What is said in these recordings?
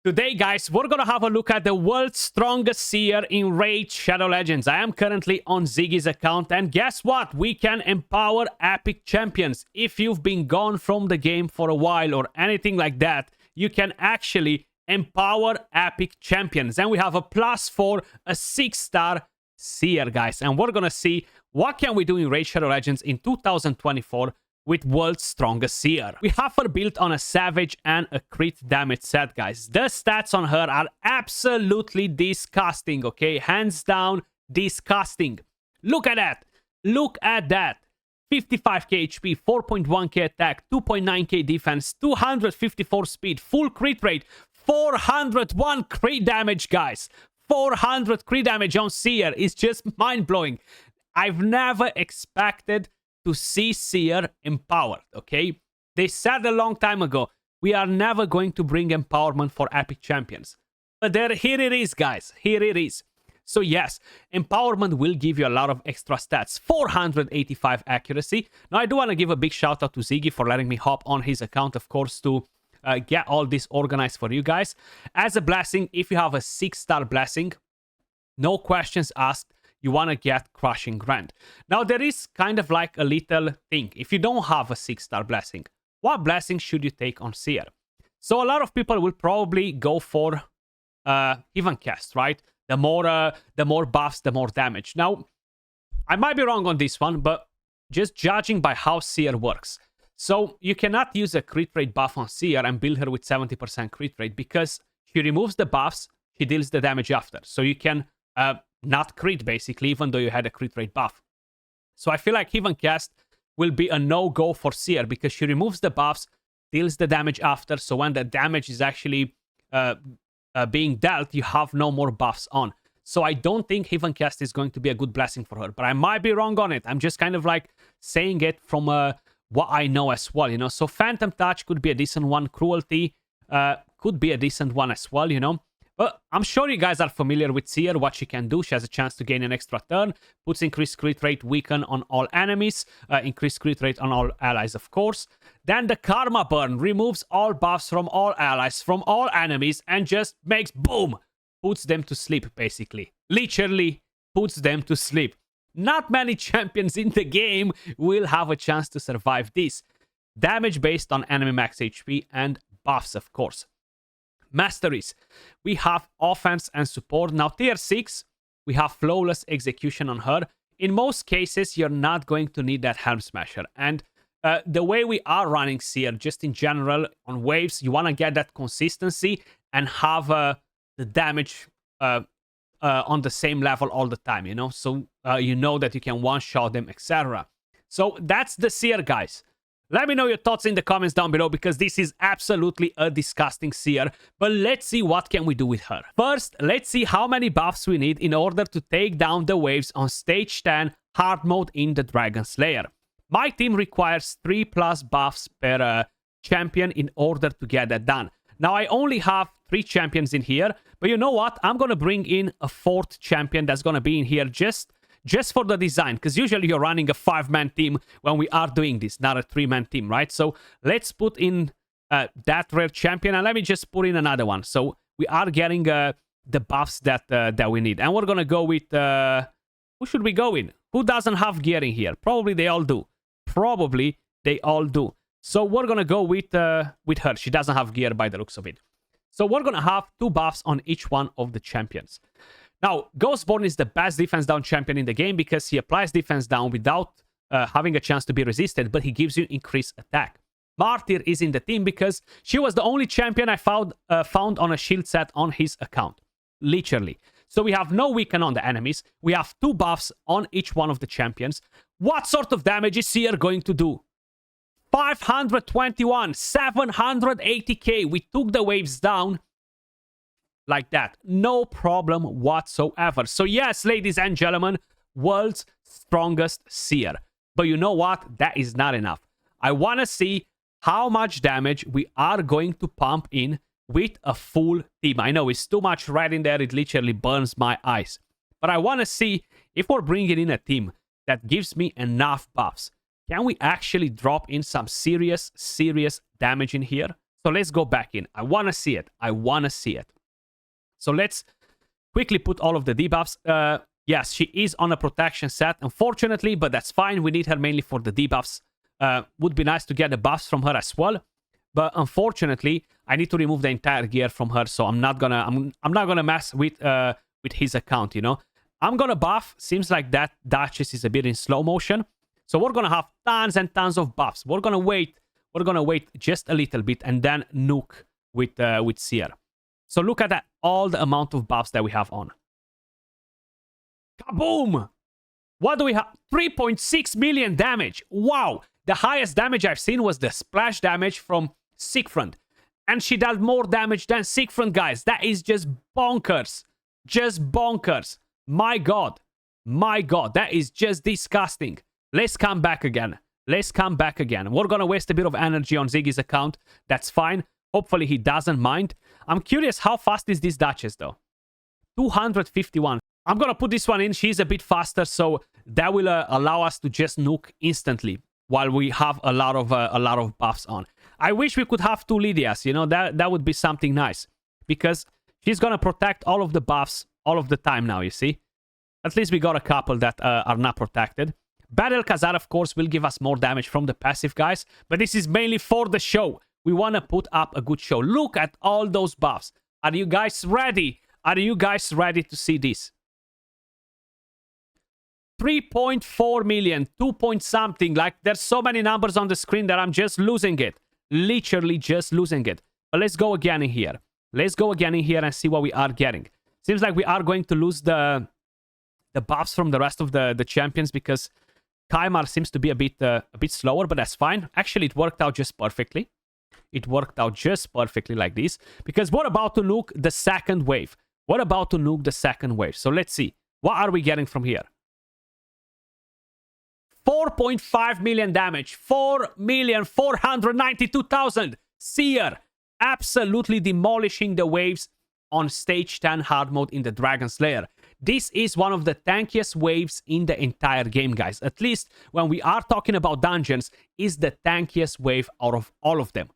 Today, guys, we're gonna have a look at the world's strongest seer in Raid Shadow Legends. I am currently on Ziggy's account, and guess what? We can empower epic champions. If you've been gone from the game for a while or anything like that, you can actually empower epic champions. And we have a +4, a 6-star seer, guys. And we're gonna see what can we do in Raid Shadow Legends in 2024 with world's strongest seer. We have her built on a savage and a crit damage set, guys. The stats on her are absolutely disgusting, okay? Hands down, disgusting. Look at that. Look at that. 55k HP, 4.1k attack, 2.9k defense, 254 speed, full crit rate, 401 crit damage, guys. 400 crit damage on seer is just mind-blowing. I've never expected to see seer empowered, okay? They said a long time ago, we are never going to bring empowerment for epic champions. But here it is, guys. Here it is. So yes, empowerment will give you a lot of extra stats. 485 accuracy. Now, I do want to give a big shout out to Ziggy for letting me hop on his account, of course, to get all this organized for you guys. As a blessing, if you have a 6-star blessing, no questions asked, you want to get Crushing Grand. Now, there is kind of like a little thing. If you don't have a 6-star blessing, what blessing should you take on seer? So a lot of people will probably go for even cast, right? The more buffs, the more damage. Now, I might be wrong on this one, but just judging by how seer works. So you cannot use a crit rate buff on seer and build her with 70% crit rate because she removes the buffs, she deals the damage after. So you can not crit, basically, even though you had a crit rate buff. So I feel like even cast will be a no-go for seer because she removes the buffs, deals the damage after, so when the damage is actually being dealt, you have no more buffs on. So I don't think even cast is going to be a good blessing for her, but I might be wrong on it. I'm just kind of like saying it from what I know as well, you know. So Phantom Touch could be a decent one. Cruelty could be a decent one as well, you know. But I'm sure you guys are familiar with seer, what she can do. She has a chance to gain an extra turn, puts increased crit rate, weaken on all enemies, increased crit rate on all allies, of course. Then the Karma Burn removes all buffs from all allies, from all enemies, and just makes boom, puts them to sleep, basically. Literally puts them to sleep. Not many champions in the game will have a chance to survive this. Damage based on enemy max HP and buffs, of course. Masteries. We have offense and support. Now, tier 6, we have flawless execution on her. In most cases, you're not going to need that Helm Smasher. And the way we are running seer, just in general, on waves, you want to get that consistency and have the damage on the same level all the time, you know? So you know that you can one-shot them, etc. So that's the seer, guys. Let me know your thoughts in the comments down below because this is absolutely a disgusting seer. But let's see what can we do with her. First, let's see how many buffs we need in order to take down the waves on stage 10 hard mode in the Dragon Slayer. My team requires 3+ buffs per champion in order to get that done. Now, I only have 3 champions in here, but you know what? I'm going to bring in a 4th champion that's going to be in here just for the design, because usually you're running a 5-man team when we are doing this, not a 3-man team, right? So let's put in that rare champion, and let me just put in another one. So we are getting the buffs that we need, and we're gonna go with who should we go in? Who doesn't have gear in here? Probably they all do. Probably they all do. So we're gonna go with her. She doesn't have gear by the looks of it. So we're gonna have 2 buffs on each one of the champions. Now, Ghostborn is the best defense down champion in the game because he applies defense down without having a chance to be resisted, but he gives you increased attack. Martyr is in the team because she was the only champion I found on a shield set on his account. Literally. So we have no weaken on the enemies. We have 2 buffs on each one of the champions. What sort of damage is Seer going to do? 521, 780k. We took the waves down like that. No problem whatsoever. So yes, ladies and gentlemen, world's strongest seer. But you know what? That is not enough. I want to see how much damage we are going to pump in with a full team. I know it's too much red in there. It literally burns my eyes. But I want to see if we're bringing in a team that gives me enough buffs. Can we actually drop in some serious damage in here? So let's go back in. I want to see it. I want to see it. So let's quickly put all of the debuffs. Yes, she is on a protection set, unfortunately, but that's fine. We need her mainly for the debuffs. Would be nice to get the buffs from her as well. But unfortunately, I need to remove the entire gear from her, so I'm not gonna mess with his account, you know. I'm gonna buff. Seems like that Duchess is a bit in slow motion. So we're gonna have tons and tons of buffs. We're gonna wait just a little bit and then nuke with SEER. So look at that, all the amount of buffs that we have on. Kaboom! What do we have? 3.6 million damage. Wow! The highest damage I've seen was the splash damage from Siegfried. And she does more damage than Siegfried, guys. That is just bonkers. Just bonkers. My god. My god. That is just disgusting. Let's come back again. Let's come back again. We're gonna waste a bit of energy on Ziggy's account. That's fine. Hopefully he doesn't mind. I'm curious, how fast is this Duchess, though? 251. I'm gonna put this one in. She's a bit faster, so that will allow us to just nuke instantly while we have a lot of buffs on. I wish we could have two Lydias, you know, that would be something nice. Because she's gonna protect all of the buffs all of the time now, you see? At least we got a couple that are not protected. Battle Khazar, of course, will give us more damage from the passive, guys. But this is mainly for the show. We want to put up a good show. Look at all those buffs. Are you guys ready? Are you guys ready to see this? 3.4 million, 2 point something. Like, there's so many numbers on the screen that I'm just losing it. Literally just losing it. But let's go again in here. Let's go again in here and see what we are getting. Seems like we are going to lose the buffs from the rest of the champions because Kaimar seems to be a bit slower, but that's fine. Actually, it worked out just perfectly. It worked out just perfectly like this. Because we're about to nuke the second wave. We're about to nuke the second wave. So let's see. What are we getting from here? 4.5 million damage. 4,492,000. SEER absolutely demolishing the waves on stage 10 hard mode in the Dragon Slayer. This is one of the tankiest waves in the entire game, guys. At least when we are talking about dungeons, is the tankiest wave out of all of them.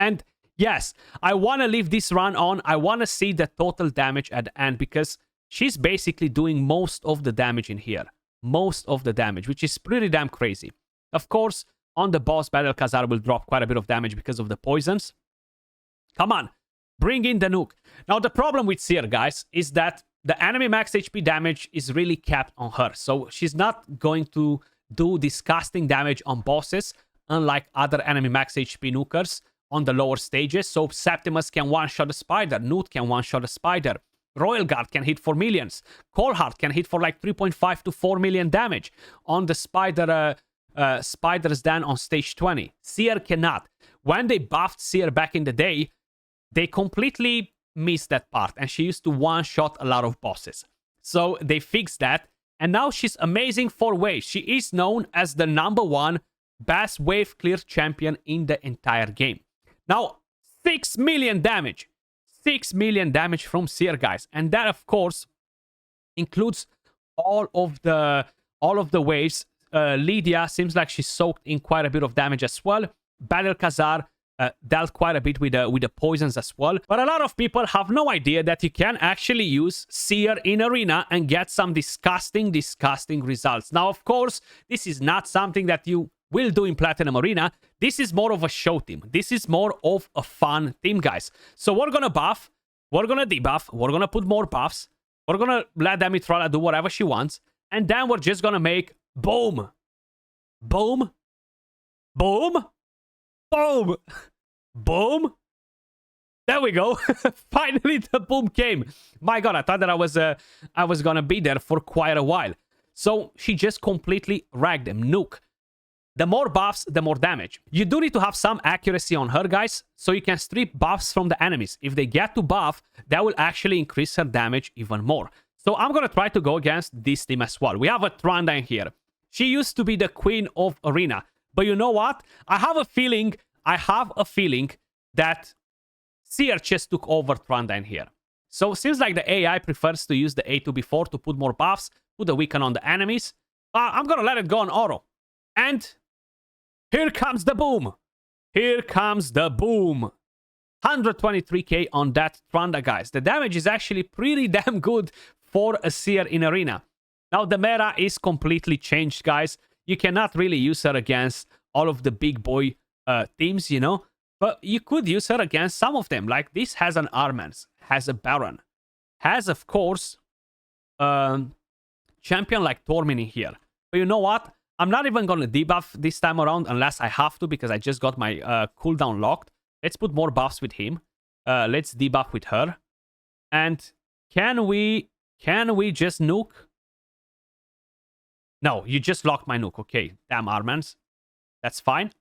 And yes, I want to leave this run on. I want to see the total damage at the end because she's basically doing most of the damage in here. Most of the damage, which is pretty damn crazy. Of course, on the boss, Battle Khazar will drop quite a bit of damage because of the poisons. Come on, bring in the nuke. Now, the problem with SEER, guys, is that the enemy max HP damage is really capped on her. So she's not going to do disgusting damage on bosses, unlike other enemy max HP nukers on the lower stages. So Septimus can one-shot a spider. Newt can one-shot a spider. Royal Guard can hit for millions. Coldheart can hit for like 3.5 to 4 million damage on the Spider's Den on stage 20. SEER cannot. When they buffed SEER back in the day, they completely missed that part, and she used to one-shot a lot of bosses. So they fixed that, and now she's amazing for waves. She is known as the #1 best wave clear champion in the entire game. Now, 6 million damage. 6 million damage from SEER, guys. And that, of course, includes all of the waves. Lydia seems like she soaked in quite a bit of damage as well. Battle Khazar dealt quite a bit with the poisons as well. But a lot of people have no idea that you can actually use SEER in Arena and get some disgusting results. Now, of course, this is not something that you will do in Platinum Arena. This is more of a show team. This is more of a fun team, guys. So we're gonna buff, we're gonna debuff, we're gonna put more buffs, we're gonna let Demitrolla do whatever she wants, and then we're just gonna make boom, boom, boom, boom, boom. There we go. Finally, the boom came. My god, I thought that I was gonna be there for quite a while. So she just completely ragged them. Nuke. The more buffs, the more damage. You do need to have some accuracy on her, guys, so you can strip buffs from the enemies. If they get to buff, that will actually increase her damage even more. So I'm gonna try to go against this team as well. We have a Tranda in here. She used to be the queen of Arena. But you know what? I have a feeling that SEER just took over Tranda in here. So it seems like the AI prefers to use the A2B4 to put more buffs, put the weaken on the enemies. I'm gonna let it go on auto. And here comes the boom. Here comes the boom. 123k on that Trunda, guys. The damage is actually pretty damn good for a Seer in Arena. Now, the meta is completely changed, guys. You cannot really use her against all of the big boy teams, you know? But you could use her against some of them. Like, this has an Armans, has a Baron, has, of course, champion like Tormin in here. But you know what? I'm not even going to debuff this time around unless I have to, because I just got my cooldown locked. Let's put more buffs with him. Let's debuff with her. And can we just nuke? No, you just locked my nuke. Okay, damn Armans. That's fine.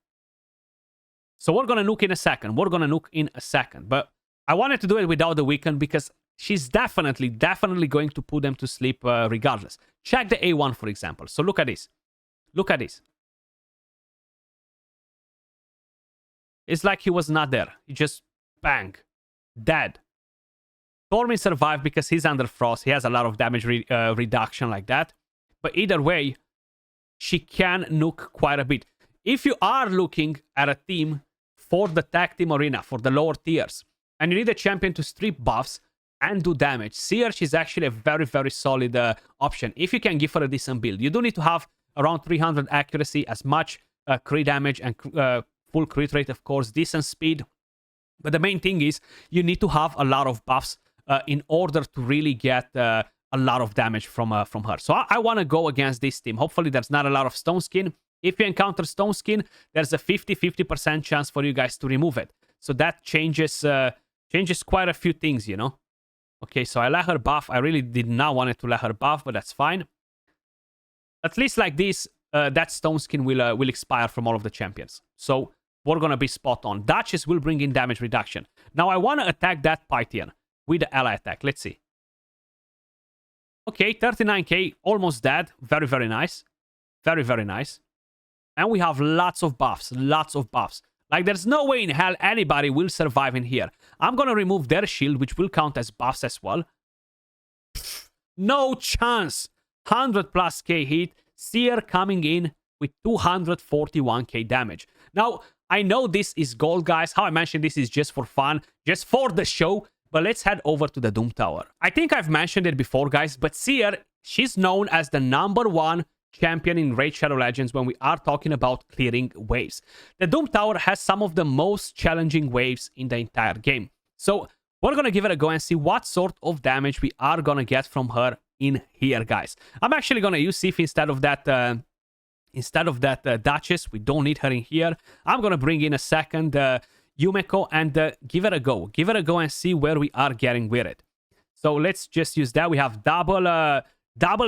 So we're going to nuke in a second. We're going to nuke in a second. But I wanted to do it without the weekend because she's definitely going to put them to sleep regardless. Check the A1, for example. So look at this. Look at this. It's like he was not there. He just, bang, dead. Tormin survived because he's under frost. He has a lot of damage reduction like that. But either way, she can nuke quite a bit. If you are looking at a team for the tag team arena, for the lower tiers, and you need a champion to strip buffs and do damage, Seer is actually a very, very solid option. If you can give her a decent build, you do need to have around 300 accuracy, as much crit damage and full crit rate, of course, decent speed. But the main thing is you need to have a lot of buffs in order to really get a lot of damage from her. So I want to go against this team. Hopefully there's not a lot of Stone Skin. If you encounter Stone Skin, there's a 50% chance for you guys to remove it. So that changes quite a few things, you know. Okay, so I let her buff. I really did not want it to let her buff, but that's fine. At least like this, that Stone Skin will expire from all of the champions. So we're going to be spot on. Duchess will bring in damage reduction. Now I want to attack that Pythian with the ally attack. Let's see. Okay, 39k, almost dead. Very, very nice. Very, very nice. And we have lots of buffs. Lots of buffs. Like, there's no way in hell anybody will survive in here. I'm going to remove their shield, which will count as buffs as well. Pfft, no chance. 100 plus K hit. Seer coming in with 241k damage. Now, I know this is gold, guys. How I mentioned, this is just for fun, just for the show. But let's head over to the Doom Tower. I think I've mentioned it before, guys, but Seer, she's known as the #1 champion in Raid Shadow Legends when we are talking about clearing waves. The Doom Tower has some of the most challenging waves in the entire game. So we're going to give it a go and see what sort of damage we are going to get from her in here, guys. I'm actually going to use Sif instead of that Duchess. We don't need her in here. I'm going to bring in a second Yumeko and give it a go. Give it a go and see where we are getting with it. So let's just use that. We have double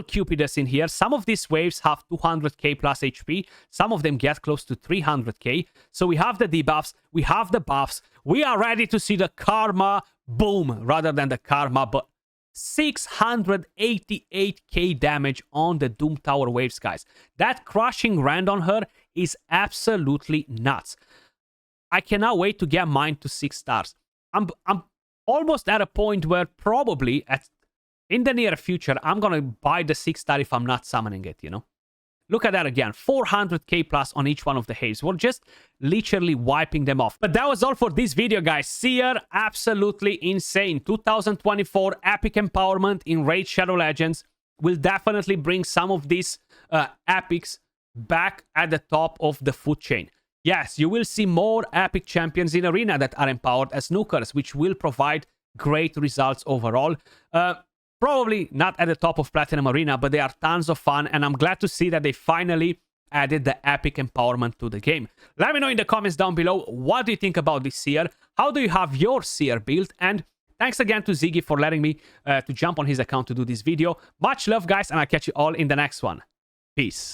Cupidus in here. Some of these waves have 200k plus HP. Some of them get close to 300k. So we have the debuffs. We have the buffs. We are ready to see the karma boom rather than the karma, but 688k damage on the Doom Tower waves, guys. That crushing rend on her is absolutely nuts. I cannot wait to get mine to 6 stars. I'm almost at a point where probably in the near future, I'm going to buy the 6-star if I'm not summoning it, you know? Look at that again. 400k plus on each one of the haves. We're just literally wiping them off. But that was all for this video, guys. Seer, absolutely insane. 2024 epic empowerment in Raid Shadow Legends will definitely bring some of these epics back at the top of the food chain. Yes, you will see more epic champions in Arena that are empowered as nukers, which will provide great results overall. Probably not at the top of Platinum Arena, but they are tons of fun, and I'm glad to see that they finally added the epic empowerment to the game. Let me know in the comments down below, what do you think about this Seer? How do you have your Seer build? And thanks again to Ziggy for letting me to jump on his account to do this video. Much love, guys, and I'll catch you all in the next one. Peace.